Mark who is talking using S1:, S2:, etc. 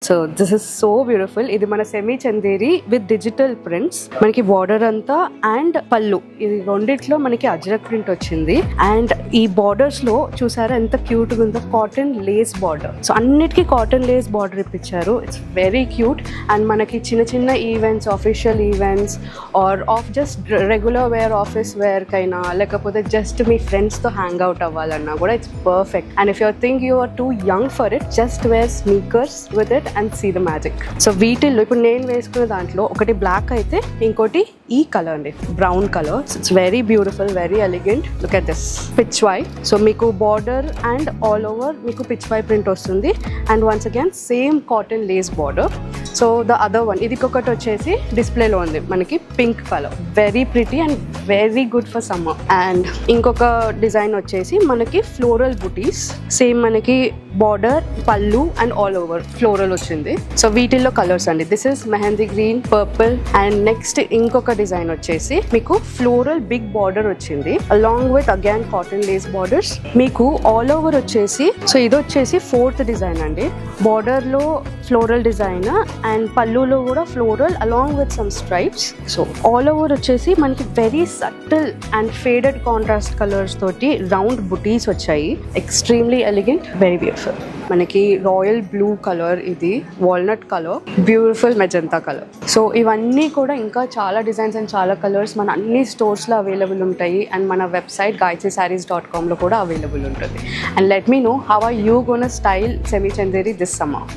S1: So this is so beautiful. ఇది మన semi Chanderi with digital prints. మనకి బార్డర్ అంతా అండ్ పళ్ళు ఇది రెండిట్లో మనకి అజ్రక్ ప్రింట్ వచ్చింది. అండ్ ఈ బార్డర్స్ లో చూసారా ఎంత క్యూట్ గా ఉందో, కాటన్ లేస్ బార్డర్. సో అన్నిటికీ కాటన్ లేస్ బార్డర్ ఇప్పించారు. It's very cute. అండ్ మనకి చిన్న చిన్న events, official events or of just regular wear, office wear కైనా, లేకపోతే జస్ట్ మీ ఫ్రెండ్స్ తో హ్యాంగ్ అవుట్ అవ్వాలన్నా కూడా it's perfect. And if you think you are too young for it, just wear sneakers with it and see the magic. So వీటిల్లో ఇప్పుడు నేను వేసుకున్న దాంట్లో ఒకటి బ్లాక్ అయితే ఇంకోటి ఈ కలర్ అండి, brown colour. It's very beautiful, very elegant. Look at this Pichwai. So మీకు బార్డర్ అండ్ ఆల్ ఓవర్ మీకు పిచ్ వై ప్రింట్ వస్తుంది. And once again same cotton lace border. So the other one ఇది ఒకటి వచ్చేసి డిస్ప్లేలో ఉంది మనకి pink colour, very pretty and very good for summer. And ఇంకొక డిజైన్ వచ్చేసి మనకి ఫ్లోరల్ బుటీస్, సేమ్ మనకి border, pallu and all over floral వచ్చింది. సో వీటిల్లో కలర్స్ అండి. This is mehndi green, purple. And next ఇంకొక డిజైన్ వచ్చేసి మీకు ఫ్లోరల్ బిగ్ బార్డర్ వచ్చింది along with again cotton Lay's borders. మీకు ఆల్ ఓవర్ వచ్చేసి, సో ఇది వచ్చేసి 4th డిజైన్ అండి. బార్డర్ లో ఫ్లోరల్ డిజైన్ అండ్ పళ్ళులో కూడా floral along with some stripes. So all over వచ్చేసి మనకి very subtle and faded contrast colours తోటి రౌండ్ బుటీస్ వచ్చాయి. Extremely elegant, very beautiful. మనకి రాయల్ బ్లూ కలర్, ఇది walnut colour, beautiful magenta colour. So ఇవన్నీ కూడా ఇంకా చాలా డిజైన్స్ అండ్ చాలా కలర్స్ మన అన్ని స్టోర్స్లో అవైలబుల్ ఉంటాయి. అండ్ మన వెబ్సైట్ gayatrisarees.com లో కూడా అవైలబుల్ ఉంటుంది. And let me know how are you gonna style semi Chanderi this summer.